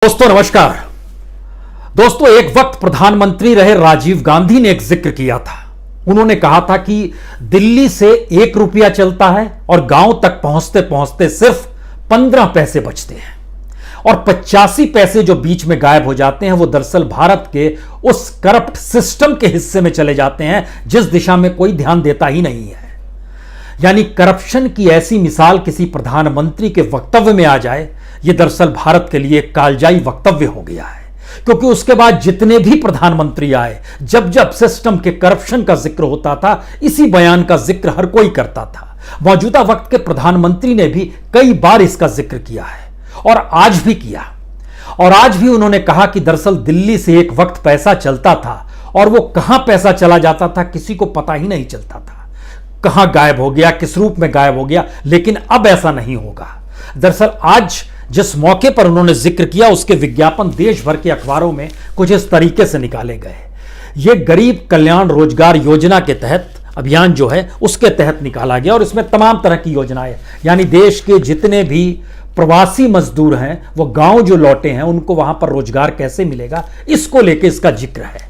दोस्तों नमस्कार। दोस्तों एक वक्त प्रधानमंत्री रहे राजीव गांधी ने एक जिक्र किया था। उन्होंने कहा था कि दिल्ली से 1 रुपया चलता है और गांव तक पहुंचते पहुंचते सिर्फ 15 पैसे बचते हैं और 85 पैसे जो बीच में गायब हो जाते हैं वो दरअसल भारत के उस करप्ट सिस्टम के हिस्से में चले जाते हैं जिस दिशा में कोई ध्यान देता ही नहीं है। यानी करप्शन की ऐसी मिसाल किसी प्रधानमंत्री के वक्तव्य में आ जाए, यह दरअसल भारत के लिए कालजाई वक्तव्य हो गया है, क्योंकि उसके बाद जितने भी प्रधानमंत्री आए, जब जब सिस्टम के करप्शन का जिक्र होता था, इसी बयान का जिक्र हर कोई करता था। मौजूदा वक्त के प्रधानमंत्री ने भी कई बार इसका जिक्र किया है और आज भी किया। और आज भी उन्होंने कहा कि दरअसल दिल्ली से एक वक्त पैसा चलता था और वो कहां पैसा चला जाता था किसी को पता ही नहीं चलता था, कहां गायब हो गया, किस रूप में गायब हो गया। लेकिन अब ऐसा नहीं होगा। दरअसल आज जिस मौके पर उन्होंने जिक्र किया उसके विज्ञापन देश भर के अखबारों में कुछ इस तरीके से निकाले गए। यह गरीब कल्याण रोजगार योजना के तहत अभियान जो है उसके तहत निकाला गया और इसमें तमाम तरह की योजनाएं, यानी देश के जितने भी प्रवासी मजदूर हैं वो गांव जो लौटे हैं उनको वहां पर रोजगार कैसे मिलेगा, इसको लेकर इसका जिक्र है।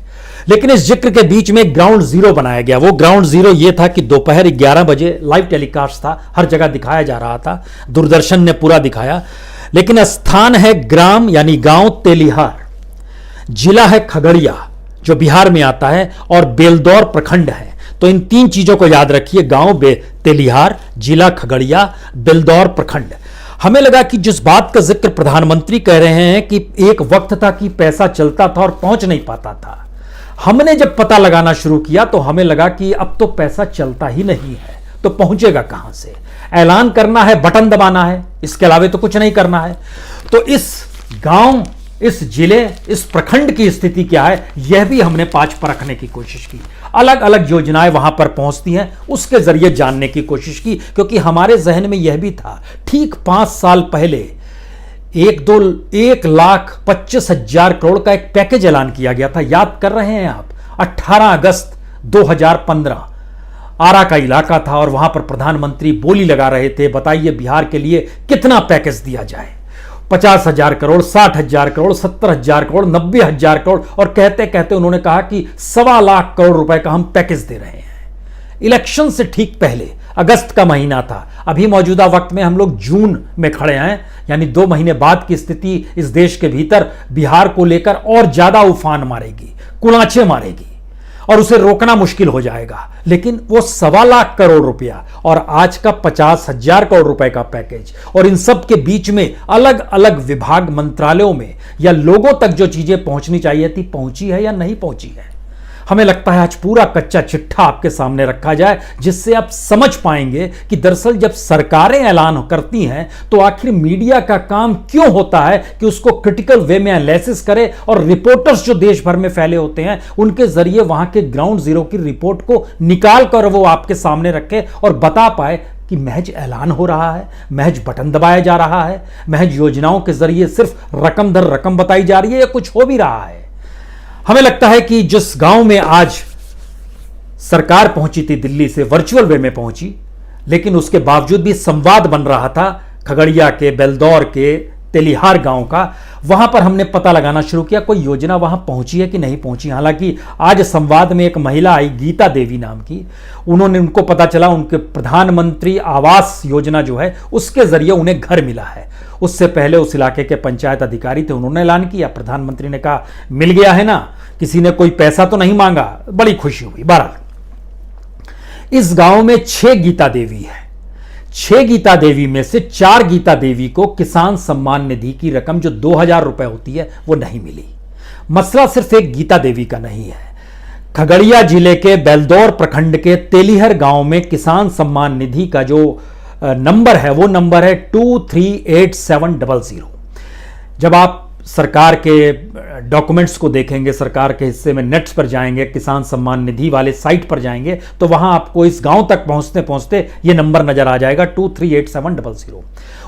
लेकिन इस जिक्र के बीच में ग्राउंड जीरो बनाया गया। वो ग्राउंड जीरो ये था कि दोपहर 11 बजे लाइव टेलीकास्ट था, हर जगह दिखाया जा रहा था, दूरदर्शन ने पूरा दिखाया। लेकिन स्थान है ग्राम यानी गांव तेलिहार, जिला है खगड़िया जो बिहार में आता है और बेलदौर प्रखंड है। तो इन 3 चीजों को याद रखिए, गांव तेलिहार, जिला खगड़िया, बेलदौर प्रखंड। हमें लगा कि जिस बात का जिक्र प्रधानमंत्री कह रहे हैं कि एक वक्त था कि पैसा चलता था और पहुंच नहीं पाता था, हमने जब पता लगाना शुरू किया तो हमें लगा कि अब तो पैसा चलता ही नहीं है, तो पहुंचेगा कहां से। ऐलान करना है, बटन दबाना है, इसके अलावा तो कुछ नहीं करना है। तो इस गांव, इस जिले, इस प्रखंड की स्थिति क्या है, यह भी हमने 5 परखने की कोशिश की। अलग अलग योजनाएं वहां पर पहुंचती हैं, उसके जरिए जानने की कोशिश की, क्योंकि हमारे जहन में यह भी था ठीक 5 साल पहले 1,25,000 करोड़ का एक पैकेज ऐलान किया गया था। याद कर रहे हैं आप? 18 अगस्त 2015 आरा का इलाका था और वहां पर प्रधानमंत्री बोली लगा रहे थे, बताइए बिहार के लिए कितना पैकेज दिया जाए। 50,000 करोड़, 60,000 करोड़, 70,000 करोड़, 90,000 करोड़, और कहते कहते उन्होंने कहा कि 1.25 लाख करोड़ रुपए का हम पैकेज दे रहे हैं। इलेक्शन से ठीक पहले अगस्त का महीना था। अभी मौजूदा वक्त में हम लोग जून में खड़े हैं, यानी 2 महीने बाद की स्थिति इस देश के भीतर बिहार को लेकर और ज्यादा उफान मारेगी, कुलांचे मारेगी और उसे रोकना मुश्किल हो जाएगा। लेकिन वो 1.25 लाख करोड़ रुपया और आज का 50,000 करोड़ रुपए का पैकेज, और इन सब के बीच में अलग अलग विभाग, मंत्रालयों में या लोगों तक जो चीजें पहुंचनी चाहिए थी, पहुंची है या नहीं पहुंची है। हमें लगता है आज पूरा कच्चा चिट्ठा आपके सामने रखा जाए, जिससे आप समझ पाएंगे कि दरअसल जब सरकारें ऐलान करती हैं तो आखिर मीडिया का काम क्यों होता है कि उसको क्रिटिकल वे में एनालिसिस करे और रिपोर्टर्स जो देश भर में फैले होते हैं उनके जरिए वहां के ग्राउंड जीरो की रिपोर्ट को निकाल कर वो आपके सामने रखे और बता पाए कि महज ऐलान हो रहा है, महज बटन दबाया जा रहा है, महज योजनाओं के जरिए सिर्फ रकम दर रकम बताई जा रही है या कुछ हो भी रहा है। हमें लगता है कि जिस गांव में आज सरकार पहुंची थी दिल्ली से, वर्चुअल वे में पहुंची, लेकिन उसके बावजूद भी संवाद बन रहा था खगड़िया के, बेलदौर के, तेलिहार गांव का। वहां पर हमने पता लगाना शुरू किया कोई योजना वहां पहुंची है कि नहीं पहुंची। हालांकि आज संवाद में एक महिला आई, गीता देवी नाम की, उनको पता चला उनके प्रधानमंत्री आवास योजना जो है उसके जरिए उन्हें घर मिला है। उससे पहले उस इलाके के पंचायत अधिकारी थे, उन्होंने ऐलान किया, प्रधानमंत्री ने कहा मिल गया है ना, किसी ने कोई पैसा तो नहीं मांगा, बड़ी खुशी हुई। बहरहाल इस गांव में 6 गीता देवी है। 6 गीता देवी में से 4 गीता देवी को किसान सम्मान निधि की रकम जो 2,000 रुपए होती है वो नहीं मिली। मसला सिर्फ एक गीता देवी का नहीं है। खगड़िया जिले के बेलदौर प्रखंड के तेलिहर गांव में किसान सम्मान निधि का जो नंबर है वो नंबर है 238700। जब आप सरकार के डॉक्यूमेंट्स को देखेंगे, सरकार के हिस्से में नेट्स पर जाएंगे, किसान सम्मान निधि वाले साइट पर जाएंगे, तो वहां आपको इस गांव तक पहुंचते पहुंचते ये नंबर नजर आ जाएगा 238700।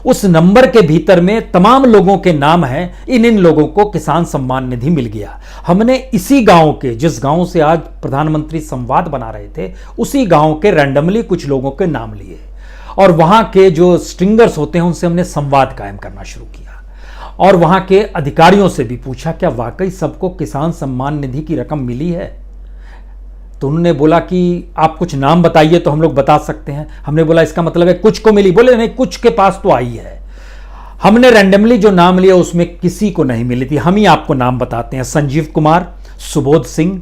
उस नंबर के भीतर में तमाम लोगों के नाम हैं। इन लोगों को किसान सम्मान निधि मिल गया। हमने इसी गांव के, जिस गांव से आज प्रधानमंत्री संवाद बना रहे थे, उसी गांव के रैंडमली कुछ लोगों के नाम लिए और वहां के जो स्ट्रिंगर्स होते हैं उनसे हमने संवाद कायम करना शुरू किया। और वहां के अधिकारियों से भी पूछा क्या वाकई सबको किसान सम्मान निधि की रकम मिली है। तो उन्होंने बोला कि आप कुछ नाम बताइए तो हम लोग बता सकते हैं। हमने बोला इसका मतलब है कुछ को मिली। बोले नहीं, कुछ के पास तो आई है। हमने रैंडमली जो नाम लिया उसमें किसी को नहीं मिली थी। हम ही आपको नाम बताते हैं। संजीव कुमार, सुबोध सिंह,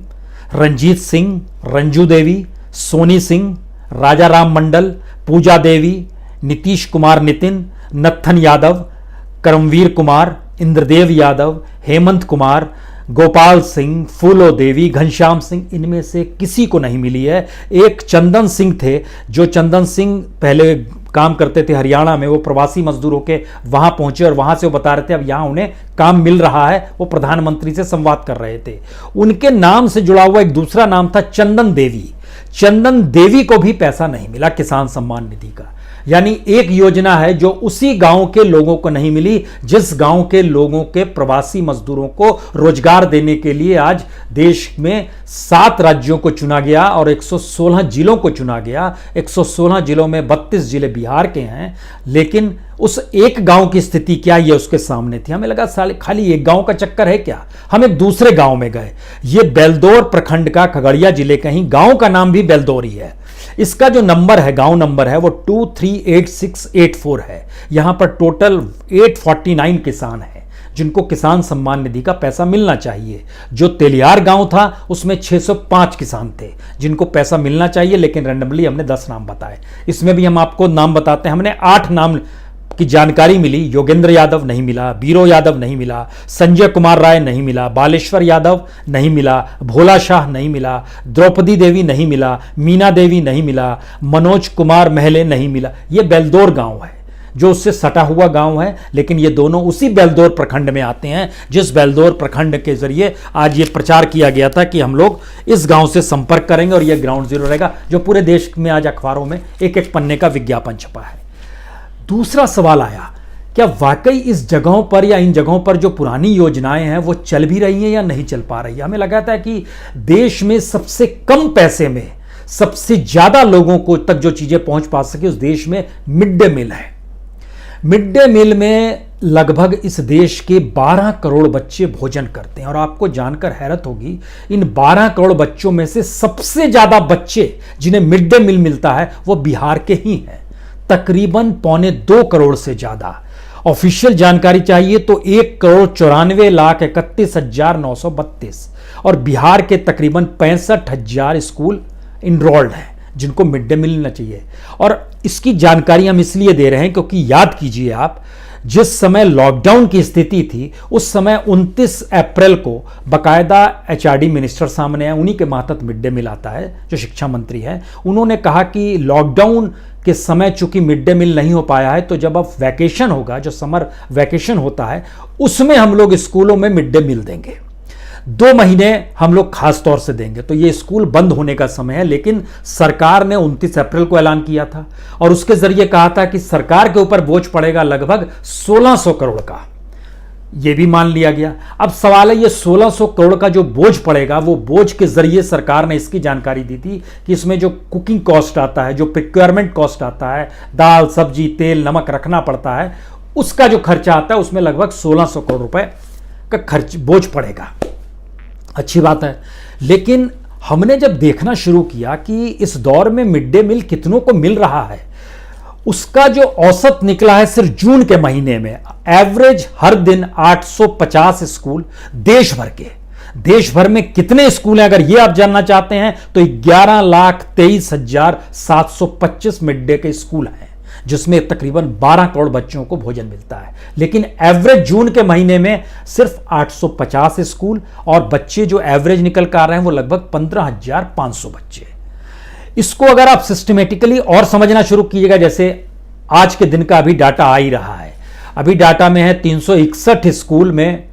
रंजीत सिंह, रंजू देवी, सोनी सिंह, राजा राम मंडल, पूजा देवी, नीतीश कुमार नितिन, नत्थन यादव, करमवीर कुमार, इंद्रदेव यादव, हेमंत कुमार, गोपाल सिंह, फूलो देवी, घनश्याम सिंह, इनमें से किसी को नहीं मिली है। एक चंदन सिंह थे, जो चंदन सिंह पहले काम करते थे हरियाणा में, वो प्रवासी मजदूर होके वहां पहुंचे और वहां से वो बता रहे थे अब यहां उन्हें काम मिल रहा है। वो प्रधानमंत्री से संवाद कर रहे थे। उनके नाम से जुड़ा हुआ एक दूसरा नाम था चंदन देवी। चंदन देवी को भी पैसा नहीं मिला किसान सम्मान निधि का। यानी एक योजना है जो उसी गांव के लोगों को नहीं मिली जिस गांव के लोगों के प्रवासी मजदूरों को रोजगार देने के लिए आज देश में 7 राज्यों को चुना गया और 116 जिलों को चुना गया। 116 जिलों में 32 जिले बिहार के हैं। लेकिन उस एक गांव की स्थिति क्या ये उसके सामने थी। हमें लगा साले खाली एक गांव का चक्कर है क्या। हम एक दूसरे गांव में गए। ये बेलदौर प्रखंड का खगड़िया जिले का ही गांव का नाम भी बेलदौर ही है। इसका जो नंबर है, गांव नंबर है, वो 238684 है। यहां पर टोटल 849 किसान हैं जिनको किसान सम्मान निधि का पैसा मिलना चाहिए। जो तेलियार गांव था उसमें 605 किसान थे जिनको पैसा मिलना चाहिए, लेकिन रैंडमली हमने 10 नाम बताए। इसमें भी हम आपको नाम बताते हैं। हमने 8 नाम की जानकारी मिली। योगेंद्र यादव नहीं मिला, बीरो यादव नहीं मिला, संजय कुमार राय नहीं मिला, बालेश्वर यादव नहीं मिला, भोला शाह नहीं मिला, द्रौपदी देवी नहीं मिला, मीना देवी नहीं मिला, मनोज कुमार महले नहीं मिला। यह बेलदौर गांव है जो उससे सटा हुआ गांव है, लेकिन ये दोनों उसी बेलदौर प्रखंड में आते हैं जिस बेलदौर प्रखंड के जरिए आज ये प्रचार किया गया था कि हम लोग इस गांव से संपर्क करेंगे और यह ग्राउंड जीरो रहेगा, जो पूरे देश में आज अखबारों में एक एक पन्ने का विज्ञापन छपा है। दूसरा सवाल आया, क्या वाकई इस जगहों पर या इन जगहों पर जो पुरानी योजनाएं हैं वो चल भी रही हैं या नहीं चल पा रही है। हमें लगा था कि देश में सबसे कम पैसे में सबसे ज्यादा लोगों को तक जो चीजें पहुंच पा सके उस देश में मिड डे मील है। मिड डे मील में लगभग इस देश के 12 करोड़ बच्चे भोजन करते हैं और आपको जानकर हैरत होगी इन 12 करोड़ बच्चों में से सबसे ज्यादा बच्चे जिन्हें मिड डे मील मिलता है वो बिहार के ही हैं। तकरीबन 1.25 करोड़ से ज्यादा। ऑफिशियल जानकारी चाहिए तो 1,94,31,932 और बिहार के तकरीबन 65,000 स्कूल इनरोल्ड हैं जिनको मिड डे मील मिलना चाहिए। और इसकी जानकारी हम इसलिए दे रहे हैं क्योंकि याद कीजिए आप, जिस समय लॉकडाउन की स्थिति थी उस समय 29 अप्रैल को बकायदा एचआरडी मिनिस्टर सामने आए। उन्हीं के मातहत मिड डे मील आता है, जो शिक्षा मंत्री हैं। उन्होंने कहा कि लॉकडाउन के समय चूंकि मिड डे मील नहीं हो पाया है तो जब अब वैकेशन होगा, जो समर वैकेशन होता है, उसमें हम लोग स्कूलों में मिड डे मील देंगे। 2 महीने हम लोग खास तौर से देंगे। तो ये स्कूल बंद होने का समय है, लेकिन सरकार ने 29 अप्रैल को ऐलान किया था और उसके जरिए कहा था कि सरकार के ऊपर बोझ पड़ेगा लगभग 1600 करोड़ का। ये भी मान लिया गया। अब सवाल है ये 1600 करोड़ का जो बोझ पड़ेगा, वो बोझ के जरिए सरकार ने इसकी जानकारी दी थी कि इसमें जो कुकिंग कॉस्ट आता है, जो प्रिक्योरमेंट कॉस्ट आता है, दाल सब्जी तेल नमक रखना पड़ता है, उसका जो खर्चा आता है उसमें लगभग 1600 करोड़ रुपए का खर्च बोझ पड़ेगा। अच्छी बात है, लेकिन हमने जब देखना शुरू किया कि इस दौर में मिड डे मील कितनों को मिल रहा है, उसका जो औसत निकला है सिर्फ जून के महीने में, एवरेज हर दिन 850 स्कूल देश भर में कितने स्कूल हैं अगर ये आप जानना चाहते हैं तो 11,23,725 मिड डे के स्कूल हैं जिसमें तकरीबन 12 करोड़ बच्चों को भोजन मिलता है। लेकिन एवरेज जून के महीने में सिर्फ 850 स्कूल और बच्चे जो एवरेज निकल कर आ रहे हैं वो लगभग 15,500 बच्चे। इसको अगर आप सिस्टमेटिकली और समझना शुरू कीजिएगा, जैसे आज के दिन का अभी डाटा आ ही रहा है, अभी डाटा में है 361 स्कूल में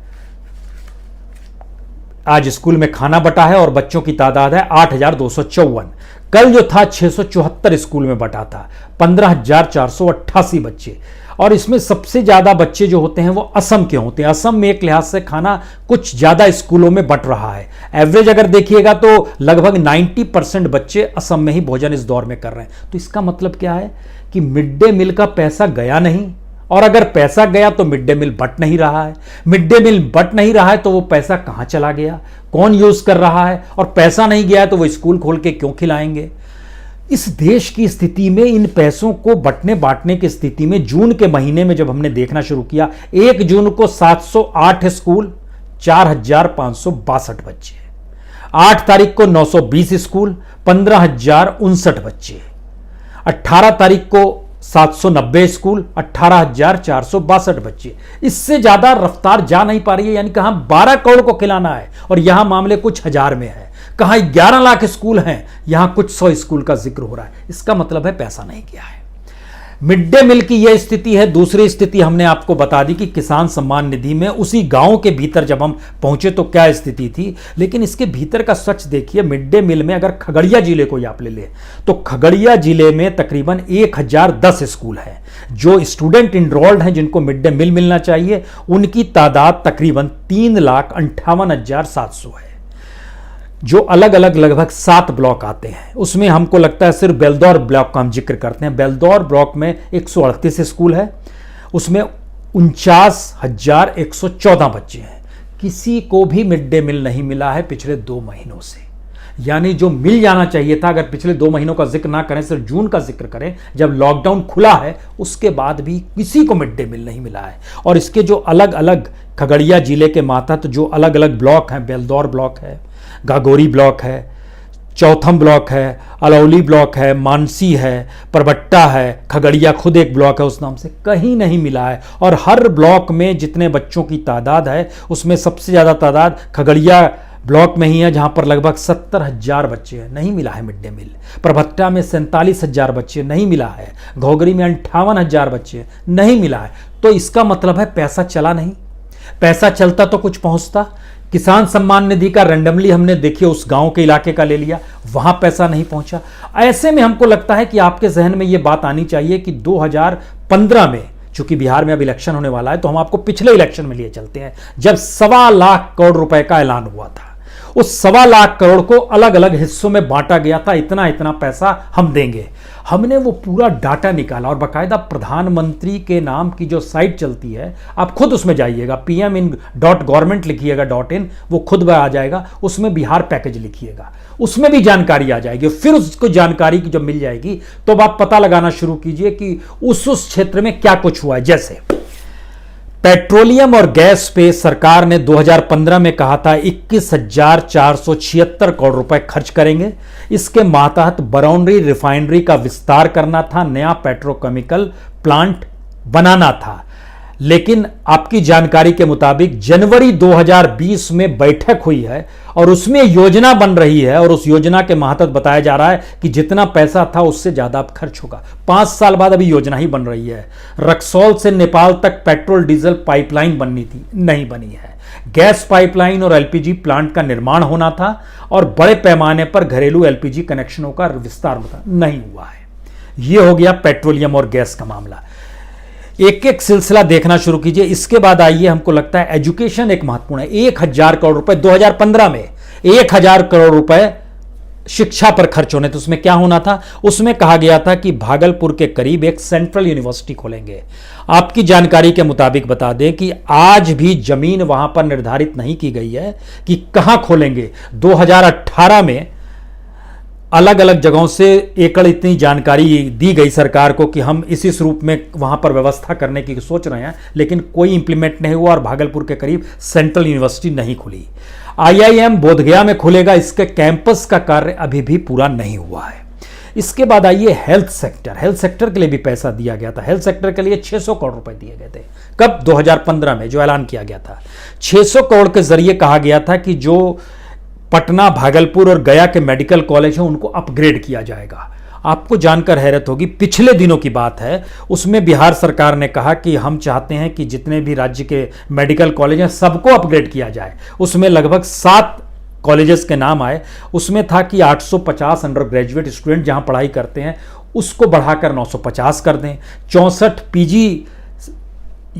आज स्कूल में खाना बटा है और बच्चों की तादाद है 8,254। कल जो था 674 स्कूल में बटा था, 15,488 बच्चे। और इसमें सबसे ज्यादा बच्चे जो होते हैं वो असम के होते हैं। असम में एक लिहाज से खाना कुछ ज्यादा स्कूलों में बट रहा है। एवरेज अगर देखिएगा तो लगभग 90% बच्चे असम में ही भोजन इस दौर में कर रहे हैं। तो इसका मतलब क्या है कि मिड डे मील का पैसा गया नहीं और अगर पैसा गया तो मिड डे मील बट नहीं रहा है। मिड डे मील बट नहीं रहा है तो वो पैसा कहां चला गया, कौन यूज कर रहा है, और पैसा नहीं गया है तो वो स्कूल खोल के क्यों खिलाएंगे। इस देश की स्थिति में इन पैसों को बंटने बांटने की स्थिति में जून के महीने में जब हमने देखना शुरू किया, 1 जून को 708 स्कूल 4562 बच्चे, 8 तारीख को 920 स्कूल 15059 बच्चे, 18 तारीख को 790 स्कूल 18462 बच्चे। इससे ज्यादा रफ्तार जा नहीं पा रही है, यानी कहां 12 करोड़ को खिलाना है और यहां मामले कुछ हजार में है, कहां 11 लाख स्कूल हैं, यहां कुछ 100 स्कूल का जिक्र हो रहा है। इसका मतलब है पैसा नहीं गया है। मिड डे मील की यह स्थिति है। दूसरी स्थिति हमने आपको बता दी कि किसान सम्मान निधि में उसी गांव के भीतर जब हम पहुंचे तो क्या स्थिति थी, लेकिन इसके भीतर का सच देखिए। मिड डे मील में अगर खगड़िया जिले को आप ले लें तो खगड़िया जिले में तकरीबन 1010 स्कूल हैं। जो स्टूडेंट इनरोल्ड हैं जिनको मिड डे मील मिलना चाहिए, उनकी तादाद तकरीबन 3,58,700 है। जो अलग अलग लगभग 7 ब्लॉक आते हैं, उसमें हमको लगता है सिर्फ बेलदौर ब्लॉक का हम जिक्र करते हैं। बेलदौर ब्लॉक में 138 स्कूल है, उसमें 49,114 बच्चे हैं। किसी को भी मिड डे मील नहीं मिला है पिछले 2 महीनों से, यानी जो मिल जाना चाहिए था। अगर पिछले 2 महीनों का जिक्र ना करें, सिर्फ जून का जिक्र करें जब लॉकडाउन खुला है, उसके बाद भी किसी को मिड डे मील नहीं मिला है। और इसके जो अलग अलग खगड़िया जिले के मातहत जो अलग अलग ब्लॉक हैं, बेलदौर ब्लॉक है, गागोरी ब्लॉक है, चौथम ब्लॉक है, अलौली ब्लॉक है, मानसी है, परबट्टा है, खगड़िया खुद एक ब्लॉक है, उस नाम से कहीं नहीं मिला है। और हर ब्लॉक में जितने बच्चों की तादाद है, उसमें सबसे ज़्यादा तादाद खगड़िया ब्लॉक में ही है, जहां पर लगभग 70,000 बच्चे हैं। नहीं मिला है मिड डे मील। परबट्टा में 47,000 बच्चे, नहीं मिला है। घोगरी में 58,000 बच्चे, नहीं मिला है। तो इसका मतलब है पैसा चला नहीं। पैसा चलता तो कुछ पहुंचता। किसान सम्मान निधि का रैंडमली हमने देखिए उस गांव के इलाके का ले लिया, वहां पैसा नहीं पहुंचा। ऐसे में हमको लगता है कि आपके जहन में यह बात आनी चाहिए कि 2015 में, चूंकि बिहार में अब इलेक्शन होने वाला है, तो हम आपको पिछले इलेक्शन में लिए चलते हैं, जब 1.25 लाख करोड़ रुपए का ऐलान हुआ था। उस 1.25 लाख करोड़ को अलग अलग हिस्सों में बांटा गया था, इतना इतना पैसा हम देंगे। हमने वो पूरा डाटा निकाला और बाकायदा प्रधानमंत्री के नाम की जो साइट चलती है, आप खुद उसमें जाइएगा, pmin.government लिखिएगा .in, वो खुद आ जाएगा। उसमें बिहार पैकेज लिखिएगा, उसमें भी जानकारी आ जाएगी। फिर उसको जानकारी की जब मिल जाएगी तो अब आप पता लगाना शुरू कीजिए कि उस क्षेत्र में क्या कुछ हुआ है। जैसे पेट्रोलियम और गैस पे सरकार ने 2015 में कहा था 21,476 करोड़ रुपए खर्च करेंगे। इसके मातहत बरौनी रिफाइनरी का विस्तार करना था, नया पेट्रोकेमिकल प्लांट बनाना था। लेकिन आपकी जानकारी के मुताबिक जनवरी 2020 में बैठक हुई है और उसमें योजना बन रही है और उस योजना के मातहत बताया जा रहा है कि जितना पैसा था उससे ज्यादा अब खर्च होगा। 5 साल बाद अभी योजना ही बन रही है। रक्सौल से नेपाल तक पेट्रोल डीजल पाइपलाइन बननी थी, नहीं बनी है। गैस पाइपलाइन और एलपीजी प्लांट का निर्माण होना था और बड़े पैमाने पर घरेलू एलपीजी कनेक्शनों का विस्तार होता, नहीं हुआ है। यह हो गया पेट्रोलियम और गैस का मामला। एक एक सिलसिला देखना शुरू कीजिए। इसके बाद आइए, हमको लगता है एजुकेशन एक महत्वपूर्ण है। 1,000 करोड़ रुपए 2015 में 1,000 करोड़ रुपए शिक्षा पर खर्च होने थे। उसमें क्या होना था? उसमें कहा गया था कि भागलपुर के करीब एक सेंट्रल यूनिवर्सिटी खोलेंगे। आपकी जानकारी के मुताबिक बता दें कि आज भी जमीन वहां पर निर्धारित नहीं की गई है कि कहां खोलेंगे। 2018 में अलग अलग जगहों से एकड़ इतनी जानकारी दी गई सरकार को कि हम इसी स्वरूप में वहां पर व्यवस्था करने की सोच रहे हैं, लेकिन कोई इंप्लीमेंट नहीं हुआ और भागलपुर के करीब सेंट्रल यूनिवर्सिटी नहीं खुली। IIM बोधगया में खुलेगा, इसके कैंपस का कार्य अभी भी पूरा नहीं हुआ है। इसके बाद आइए हेल्थ सेक्टर। हेल्थ सेक्टर के लिए भी पैसा दिया गया था। हेल्थ सेक्टर के लिए 600 करोड़ रुपए दिए गए थे। कब? 2015 में जो ऐलान किया गया था। 600 करोड़ के जरिए कहा गया था कि जो पटना, भागलपुर और गया के मेडिकल कॉलेज हैं उनको अपग्रेड किया जाएगा। आपको जानकर हैरत होगी, पिछले दिनों की बात है, उसमें बिहार सरकार ने कहा कि हम चाहते हैं कि जितने भी राज्य के मेडिकल कॉलेज हैं सबको अपग्रेड किया जाए। उसमें लगभग 7 कॉलेजेस के नाम आए। उसमें था कि 850 अंडर ग्रेजुएट स्टूडेंट जहां पढ़ाई करते हैं उसको बढ़ाकर 950 कर दें। 64 पीजी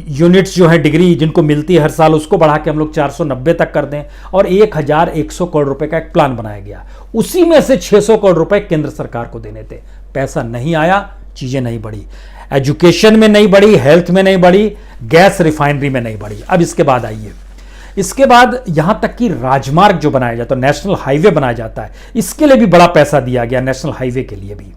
यूनिट्स जो है डिग्री जिनको मिलती है हर साल, उसको बढ़ा के हम लोग 490 तक कर दें। और 1,100 करोड़ रुपए का एक प्लान बनाया गया। उसी में से 600 करोड़ रुपए केंद्र सरकार को देने थे। पैसा नहीं आया, चीजें नहीं बढ़ी। एजुकेशन में नहीं बढ़ी, हेल्थ में नहीं बढ़ी, गैस रिफाइनरी में नहीं बढ़ी। अब इसके बाद आइए, इसके बाद यहां तक कि राजमार्ग जो बनाया जाता है, नेशनल हाईवे बनाया जाता है, इसके लिए भी बड़ा पैसा दिया गया, नेशनल हाईवे के लिए भी।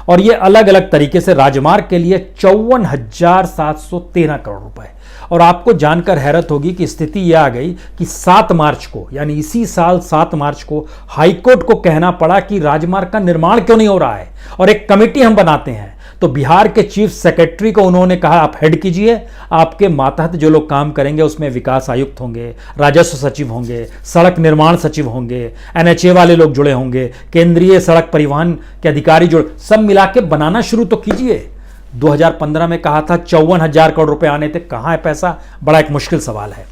और ये अलग अलग तरीके से राजमार्ग के लिए 54,713 करोड़ रुपए। और आपको जानकर हैरत होगी कि स्थिति यह आ गई कि 7 मार्च को, यानी इसी साल 7 मार्च को हाईकोर्ट को कहना पड़ा कि राजमार्ग का निर्माण क्यों नहीं हो रहा है, और एक कमेटी हम बनाते हैं। तो बिहार के चीफ सेक्रेटरी को उन्होंने कहा आप हेड कीजिए, आपके मातहत जो लोग काम करेंगे उसमें विकास आयुक्त होंगे, राजस्व सचिव होंगे, सड़क निर्माण सचिव होंगे, एनएचए वाले लोग जुड़े होंगे, केंद्रीय सड़क परिवहन के अधिकारी जुड़े, सब मिला के बनाना शुरू तो कीजिए। 2015 में कहा था 54,000 करोड़ रुपए आने थे, कहां है पैसा, बड़ा एक मुश्किल सवाल है।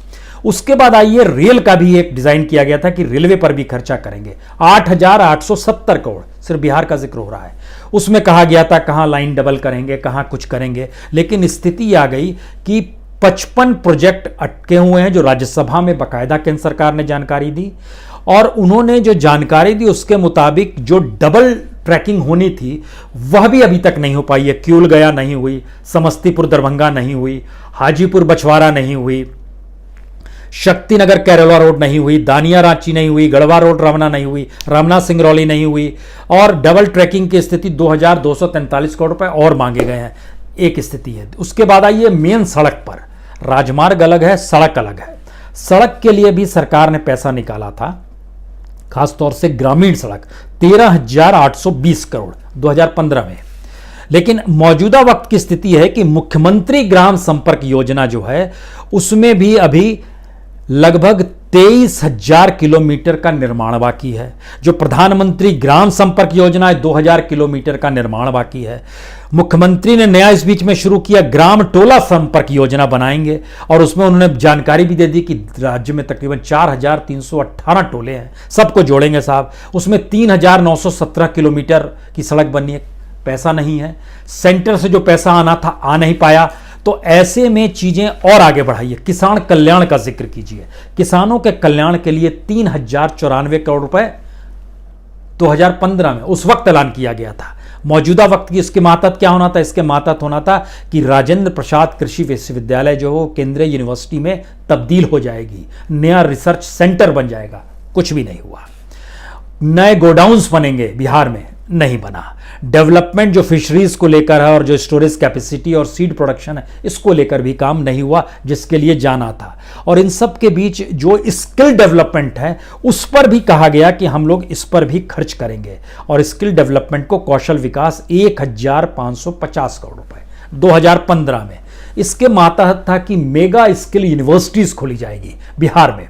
उसके बाद आइए, रेल का भी एक डिजाइन किया गया था कि रेलवे पर भी खर्चा करेंगे, 8,870 करोड़, सिर्फ बिहार का जिक्र हो रहा है। उसमें कहा गया था कहां लाइन डबल करेंगे, कहां कुछ करेंगे, लेकिन स्थिति आ गई कि 55 प्रोजेक्ट अटके हुए हैं, जो राज्यसभा में बाकायदा केंद्र सरकार ने जानकारी दी। और उन्होंने जो जानकारी दी उसके मुताबिक जो डबल ट्रैकिंग होनी थी वह भी अभी तक नहीं हो पाई है। क्यूल गया नहीं हुई, समस्तीपुर दरभंगा नहीं हुई, हाजीपुर बछवाड़ा नहीं हुई, शक्तिनगर कैरोला रोड नहीं हुई, दानिया रांची नहीं हुई, गढ़वा रोड रमना नहीं हुई, रमना सिंगरौली नहीं हुई। और डबल ट्रैकिंग की स्थिति 2,243 करोड़ रुपए और मांगे गए हैं, एक स्थिति है। उसके बाद आइए मेन सड़क पर, राजमार्ग अलग है, सड़क अलग है। सड़क के लिए भी सरकार ने पैसा निकाला था, खासतौर से ग्रामीण सड़क 13,820 करोड़ 2015 में। लेकिन मौजूदा वक्त की स्थिति है कि मुख्यमंत्री ग्राम संपर्क योजना जो है उसमें भी अभी लगभग 23,000 किलोमीटर का निर्माण बाकी है। जो प्रधानमंत्री ग्राम संपर्क योजना है 2,000 किलोमीटर का निर्माण बाकी है। मुख्यमंत्री ने नया इस बीच में शुरू किया ग्राम टोला संपर्क योजना बनाएंगे, और उसमें उन्होंने जानकारी भी दे दी कि राज्य में तकरीबन 4,318 टोले हैं, सबको जोड़ेंगे साहब। उसमें 3,917 किलोमीटर की सड़क बननी है, पैसा नहीं है, सेंटर से जो पैसा आना था आ नहीं पाया। तो ऐसे में चीजें और आगे बढ़ाइए। किसान कल्याण का जिक्र कीजिए, किसानों के कल्याण के लिए 3,094 करोड़ रुपए 2015 में उस वक्त ऐलान किया गया था। मौजूदा वक्त की इसके मातहत क्या होना था, इसके मातहत होना था कि राजेंद्र प्रसाद कृषि विश्वविद्यालय जो हो केंद्रीय यूनिवर्सिटी में तब्दील हो जाएगी, नया रिसर्च सेंटर बन जाएगा, कुछ भी नहीं हुआ। नए गोडाउन्स बनेंगे, बिहार में नहीं बना। डेवलपमेंट जो फिशरीज को लेकर है और जो स्टोरेज कैपेसिटी और सीड प्रोडक्शन है इसको लेकर भी काम नहीं हुआ, जिसके लिए जाना था। और इन सब के बीच जो स्किल डेवलपमेंट है उस पर भी कहा गया कि हम लोग इस पर भी खर्च करेंगे, और स्किल डेवलपमेंट को कौशल विकास 1,550 करोड़ रुपए 2015 में। इसके मातहत था कि मेगा स्किल यूनिवर्सिटीज खोली जाएगी बिहार में।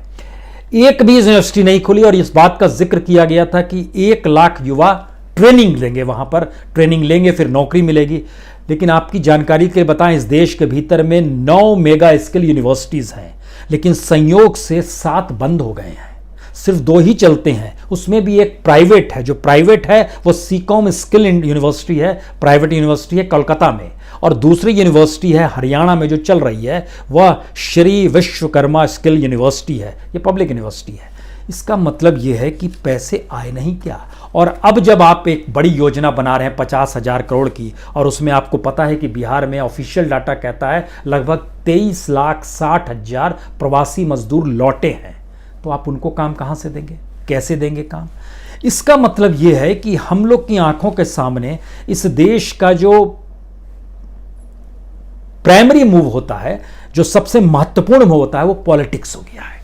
एक भी यूनिवर्सिटी नहीं खुली, और इस बात का जिक्र किया गया था कि 1 लाख युवा ट्रेनिंग लेंगे, वहां पर ट्रेनिंग लेंगे, फिर नौकरी मिलेगी। लेकिन आपकी जानकारी के लिए बताएं, इस देश के भीतर में 9 मेगा स्किल यूनिवर्सिटीज हैं, लेकिन संयोग से 7 बंद हो गए हैं, सिर्फ 2 ही चलते हैं। उसमें भी एक प्राइवेट है, जो प्राइवेट है वो सीकॉम स्किल यूनिवर्सिटी है, प्राइवेट यूनिवर्सिटी है कोलकाता में, और दूसरी यूनिवर्सिटी है हरियाणा में जो चल रही है, वह श्री विश्वकर्मा स्किल यूनिवर्सिटी है, ये पब्लिक यूनिवर्सिटी है। इसका मतलब यह है कि पैसे आए नहीं क्या। और अब जब आप एक बड़ी योजना बना रहे हैं 50,000 करोड़ की, और उसमें आपको पता है कि बिहार में ऑफिशियल डाटा कहता है लगभग 23,60,000 प्रवासी मजदूर लौटे हैं, तो आप उनको काम कहां से देंगे, कैसे देंगे काम। इसका मतलब यह है कि हम लोग की आंखों के सामने इस देश का जो प्राइमरी मूव होता है, जो सबसे महत्वपूर्ण मूव होता है, वो पॉलिटिक्स हो गया है।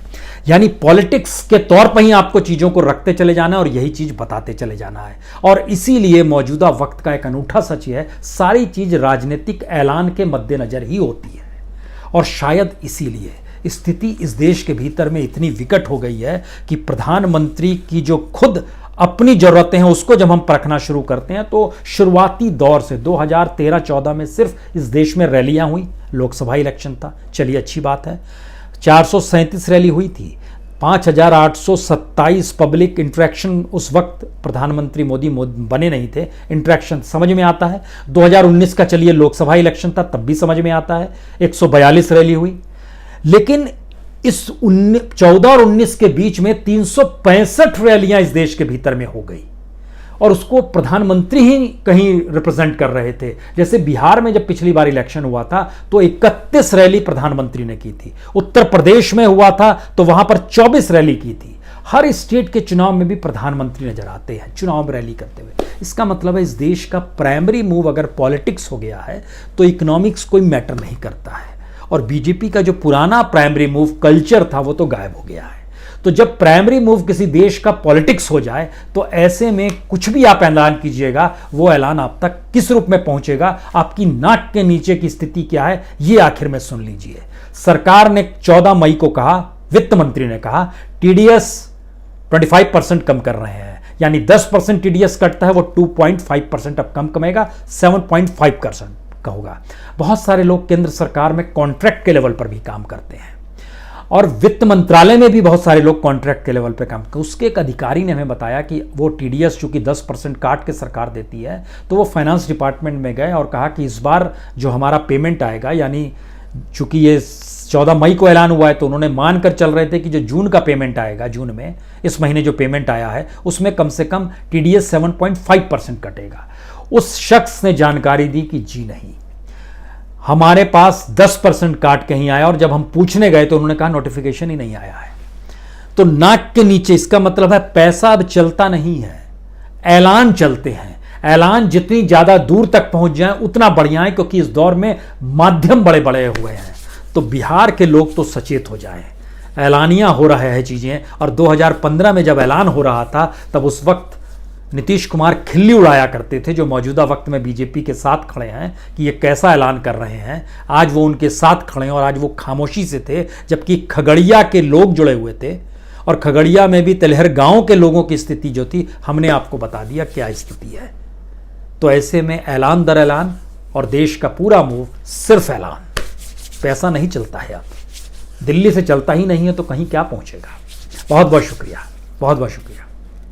यानी पॉलिटिक्स के तौर पर ही आपको चीजों को रखते चले जाना है और यही चीज बताते चले जाना है। और इसीलिए मौजूदा वक्त का एक अनूठा सच है, सारी चीज राजनीतिक ऐलान के मद्देनजर ही होती है। और शायद इसीलिए स्थिति इस देश के भीतर में इतनी विकट हो गई है कि प्रधानमंत्री की जो खुद अपनी जरूरतें हैं उसको जब हम परखना शुरू करते हैं, तो शुरुआती दौर से 2013-14 में सिर्फ इस देश में रैलियां हुई, लोकसभा इलेक्शन था, चलिए अच्छी बात है, 437 रैली हुई थी, 5,827 पब्लिक इंटरेक्शन। उस वक्त प्रधानमंत्री मोदी बने नहीं थे, इंटरेक्शन समझ में आता है। 2019 का चलिए लोकसभा इलेक्शन था, तब भी समझ में आता है, 142 रैली हुई। लेकिन इस 14 और 19 के बीच में 365 रैलियां इस देश के भीतर में हो गई, और उसको प्रधानमंत्री ही कहीं रिप्रेजेंट कर रहे थे। जैसे बिहार में जब पिछली बार इलेक्शन हुआ था तो 31 रैली प्रधानमंत्री ने की थी, उत्तर प्रदेश में हुआ था तो वहां पर 24 रैली की थी। हर स्टेट के चुनाव में भी प्रधानमंत्री नजर आते हैं चुनाव में रैली करते हुए। इसका मतलब है इस देश का प्राइमरी मूव अगर पॉलिटिक्स हो गया है तो इकोनॉमिक्स कोई मैटर नहीं करता है, और बीजेपी का जो पुराना प्राइमरी मूव कल्चर था वो तो गायब हो गया है। तो जब प्राइमरी मूव किसी देश का पॉलिटिक्स हो जाए तो ऐसे में कुछ भी आप ऐलान कीजिएगा वो ऐलान आप तक किस रूप में पहुंचेगा, आपकी नाक के नीचे की स्थिति क्या है, ये आखिर में सुन लीजिए। सरकार ने 14 मई को कहा, वित्त मंत्री ने कहा टीडीएस 25% कम कर रहे हैं, यानी 10% टीडीएस कटता है वो 2.5% अब कम कमेगा, 7.5% का होगा। बहुत सारे लोग केंद्र सरकार में कॉन्ट्रैक्ट के लेवल पर भी काम करते हैं और वित्त मंत्रालय में भी बहुत सारे लोग कॉन्ट्रैक्ट के लेवल पर काम करते हैं। उसके एक अधिकारी ने हमें बताया कि वो टीडीएस चूंकि 10% काट के सरकार देती है तो वो फाइनेंस डिपार्टमेंट में गए और कहा कि इस बार जो हमारा पेमेंट आएगा, यानी चूंकि ये 14 मई को ऐलान हुआ है तो उन्होंने मानकर चल रहे थे कि जो जून का पेमेंट आएगा, जून में इस महीने जो पेमेंट आया है उसमें कम से कम टीडीएस 7.5% कटेगा। उस शख्स ने जानकारी दी कि जी नहीं, हमारे पास 10% काट के ही आया, और जब हम पूछने गए तो उन्होंने कहा नोटिफिकेशन ही नहीं आया है। तो नाक के नीचे, इसका मतलब है पैसा अब चलता नहीं है, ऐलान चलते हैं। ऐलान जितनी ज्यादा दूर तक पहुंच जाए उतना बढ़िया है, क्योंकि इस दौर में माध्यम बड़े बड़े हुए हैं। तो बिहार के लोग तो सचेत हो जाएं, ऐलानियां हो रहा है चीजें। और 2015 में जब ऐलान हो रहा था तब उस वक्त नीतीश कुमार खिल्ली उड़ाया करते थे, जो मौजूदा वक्त में बीजेपी के साथ खड़े हैं कि ये कैसा ऐलान कर रहे हैं। आज वो उनके साथ खड़े हैं और आज वो खामोशी से थे, जबकि खगड़िया के लोग जुड़े हुए थे और खगड़िया में भी तिलहर गांव के लोगों की स्थिति जो थी हमने आपको बता दिया क्या स्थिति है। तो ऐसे में ऐलान दर ऐलान और देश का पूरा मूव सिर्फ ऐलान, पैसा नहीं चलता है। अब दिल्ली से चलता ही नहीं है तो कहीं क्या पहुंचेगा। बहुत बहुत शुक्रिया, बहुत बहुत शुक्रिया।